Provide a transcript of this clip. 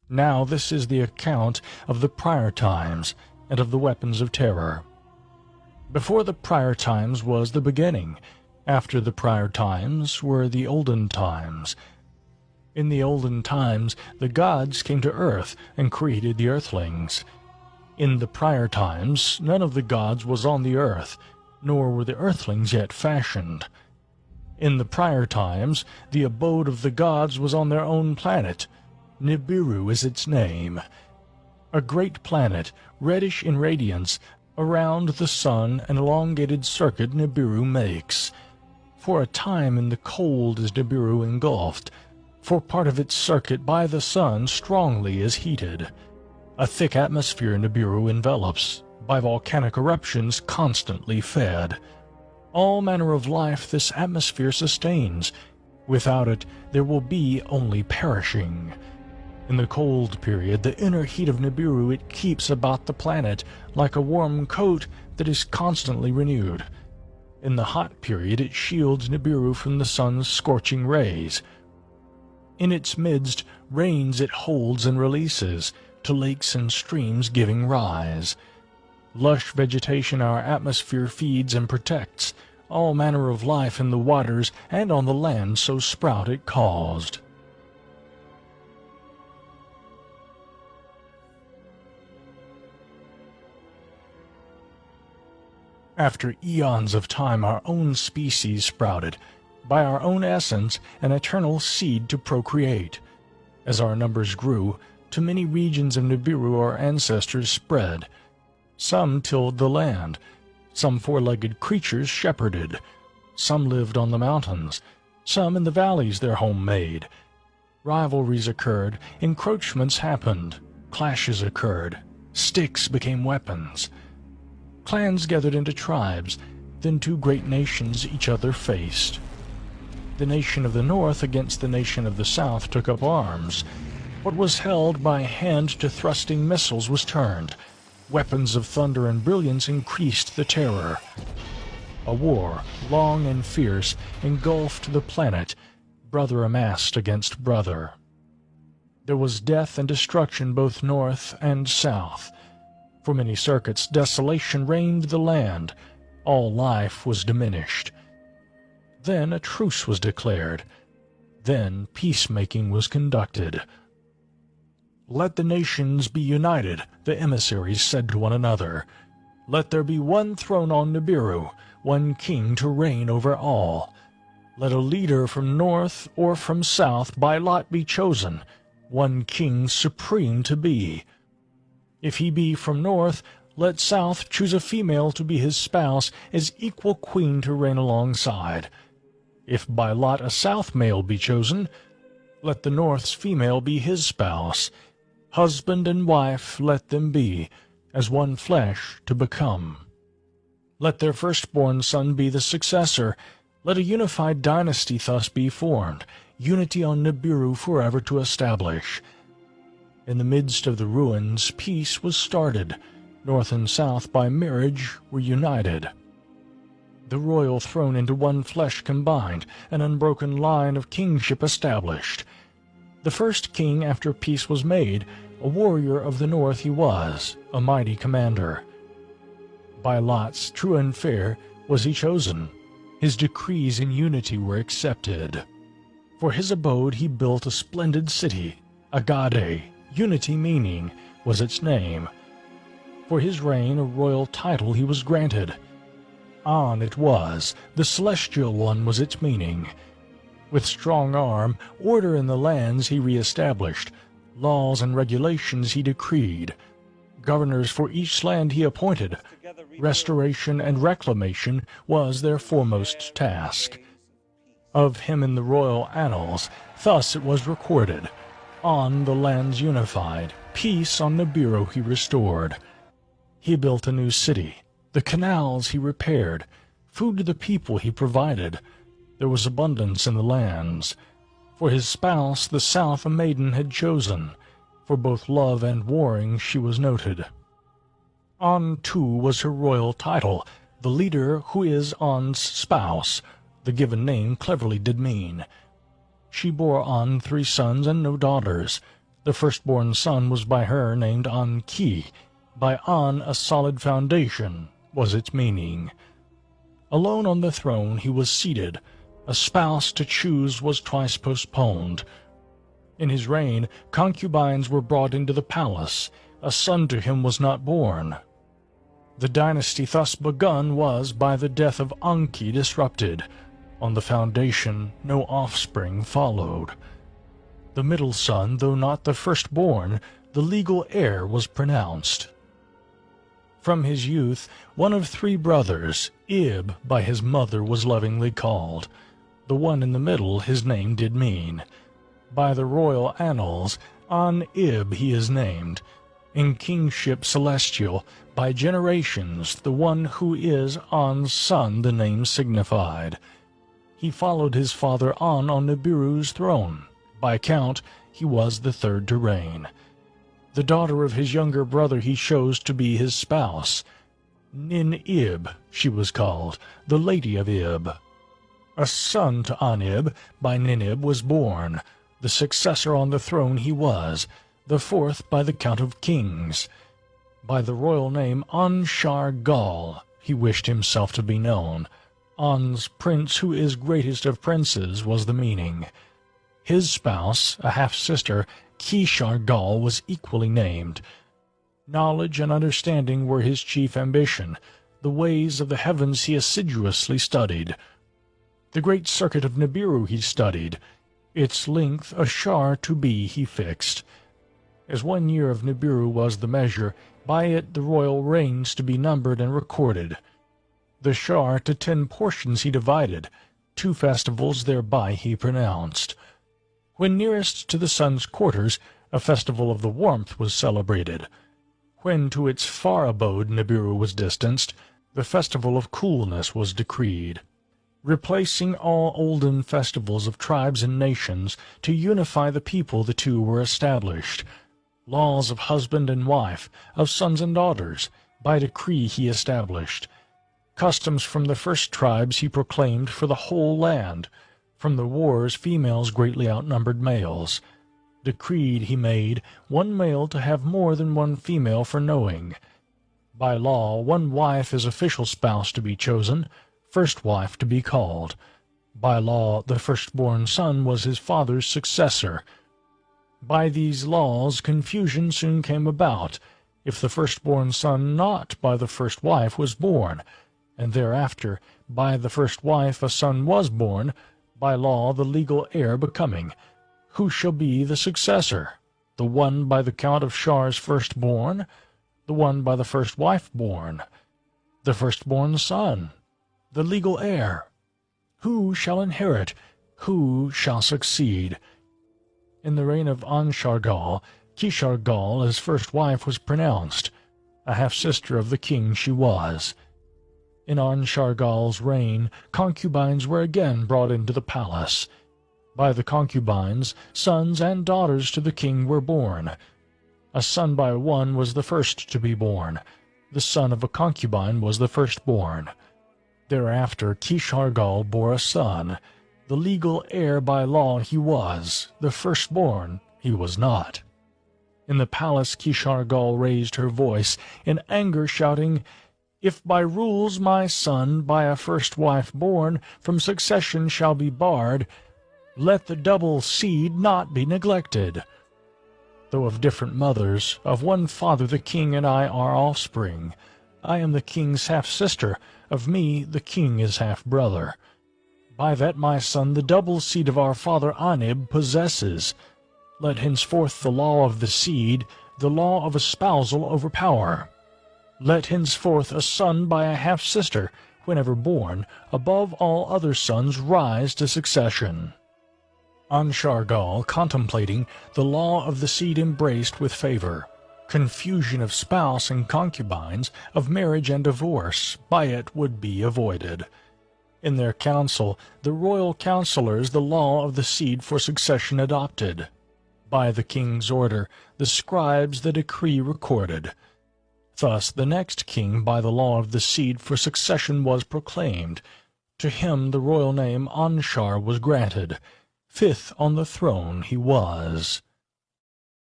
Now this is the account of the prior times, and of the weapons of terror. Before the prior times was the beginning. After the prior times were the olden times. In the olden times the gods came to earth and created the earthlings. In the prior times none of the gods was on the earth, nor were the earthlings yet fashioned. In the prior times the abode of the gods was on their own planet. Nibiru is its name. A great planet, reddish in radiance, around the sun an elongated circuit Nibiru makes. For a time in the cold is Nibiru engulfed, for part of its circuit by the sun strongly is heated. A thick atmosphere Nibiru envelops, by volcanic eruptions constantly fed. All manner of life this atmosphere sustains. Without it there will be only perishing. In the cold period, the inner heat of Nibiru it keeps about the planet, like a warm coat that is constantly renewed. In the hot period it shields Nibiru from the sun's scorching rays. In its midst rains it holds and releases, to lakes and streams giving rise. Lush vegetation our atmosphere feeds and protects. All manner of life in the waters and on the land so sprout it caused. After eons of time our own species sprouted, by our own essence an eternal seed to procreate. As our numbers grew, to many regions of Nibiru our ancestors spread. Some tilled the land, some four-legged creatures shepherded, some lived on the mountains, some in the valleys their home made. Rivalries occurred, encroachments happened, clashes occurred, sticks became weapons. Clans gathered into tribes, then two great nations each other faced. The nation of the north against the nation of the south took up arms. What was held by hand to thrusting missiles was turned. Weapons of thunder and brilliance increased the terror. A war, long and fierce, engulfed the planet, brother amassed against brother. There was death and destruction both north and south. For many circuits desolation reigned the land. All life was diminished. Then a truce was declared. Then peacemaking was conducted. "Let the nations be united," the emissaries said to one another. "Let there be one throne on Nibiru, one king to reign over all. Let a leader from north or from south by lot be chosen, one king supreme to be. If he be from north, let south choose a female to be his spouse, as equal queen to reign alongside. If by lot a south male be chosen, let the north's female be his spouse. Husband and wife let them be, as one flesh to become. Let their firstborn son be the successor. Let a unified dynasty thus be formed, unity on Nibiru forever to establish." In the midst of the ruins peace was started. North and south by marriage were united. The royal throne into one flesh combined, an unbroken line of kingship established. The first king after peace was made, a warrior of the north he was, a mighty commander. By lots, true and fair, was he chosen. His decrees in unity were accepted. For his abode he built a splendid city, Agade, unity meaning, was its name. For his reign a royal title he was granted. An it was, the celestial one was its meaning. With strong arm, order in the lands he re-established, laws and regulations he decreed. Governors for each land he appointed. Restoration and reclamation was their foremost task. Of him in the royal annals, thus it was recorded. On the lands unified, peace on Nibiru he restored. He built a new city. The canals he repaired. Food to the people he provided. There was abundance in the lands. For his spouse the south a maiden had chosen. For both love and warring she was noted. An too was her royal title, the leader who is An's spouse, the given name cleverly did mean. She bore An 3 sons and no daughters. The firstborn son was by her named Enki. By An, a solid foundation, was its meaning. Alone on the throne he was seated. A spouse to choose was twice postponed. In his reign, concubines were brought into the palace. A son to him was not born. The dynasty thus begun was by the death of Enki disrupted. On the foundation no offspring followed. The middle son, though not the firstborn, the legal heir was pronounced. From his youth, one of three brothers, Ib by his mother was lovingly called. The one in the middle his name did mean. By the royal annals, An-Ib he is named. In kingship celestial, by generations, the one who is An's son the name signified. He followed his father An on Nibiru's throne. By count, he was the third to reign. The daughter of his younger brother he chose to be his spouse. Nin-Ib she was called, the Lady of Ib. A son to An-Ib by Ninib was born. The successor on the throne he was, the fourth by the count of kings. By the royal name An-Shar-Gal he wished himself to be known. An's prince who is greatest of princes was the meaning. His spouse, a half-sister, Ki-Shar-Gal, was equally named. Knowledge and understanding were his chief ambition. The ways of the heavens he assiduously studied. The great circuit of Nibiru he studied. Its length a shar to be he fixed. As 1 year of Nibiru was the measure, by it the royal reigns to be numbered and recorded. The shar to 10 portions he divided. 2 festivals thereby he pronounced. When nearest to the sun's quarters, a festival of the warmth was celebrated. When to its far abode Nibiru was distanced, the festival of coolness was decreed. Replacing all olden festivals of tribes and nations, to unify the people the two were established. Laws of husband and wife, of sons and daughters, by decree he established. Customs from the first tribes he proclaimed for the whole land. From the wars females greatly outnumbered males. Decreed he made 1 male to have more than 1 female for knowing. By law 1 wife as official spouse to be chosen, first wife to be called. By law the firstborn son was his father's successor. By these laws confusion soon came about, if the firstborn son not by the first wife was born, and thereafter by the first wife a son was born, by law the legal heir becoming. Who shall be the successor? The one by the count of Shar's firstborn, the one by the first wife born, the firstborn son, the legal heir. Who shall inherit? Who shall succeed? In the reign of An-Shar-Gal, Ki-Shar-Gal as first wife was pronounced. A half-sister of the king she was. In An-Shar-Gal's reign, concubines were again brought into the palace. By the concubines, sons and daughters to the king were born. A son by one was the first to be born. The son of a concubine was the firstborn. Thereafter Ki-Shar-Gal bore a son. The legal heir by law he was, the firstborn he was not. In the palace Ki-Shar-Gal raised her voice, in anger shouting, "If by rules my son, by a first wife born, from succession shall be barred, let the double seed not be neglected. Though of different mothers, of one father the king and I are offspring. I am the king's half-sister, of me the king is half-brother. By that my son the double seed of our father Anib possesses. Let henceforth the law of the seed, the law of espousal overpower. Let henceforth a son by a half-sister, whenever born, above all other sons rise to succession." An-Shar-Gal, contemplating, the law of the seed embraced with favor. Confusion of spouse and concubines, of marriage and divorce, by it would be avoided. In their council, the royal councillors the law of the seed for succession adopted. By the king's order, the scribes the decree recorded. Thus the next king by the law of the seed for succession was proclaimed. To him the royal name Anshar was granted. 5th on the throne he was.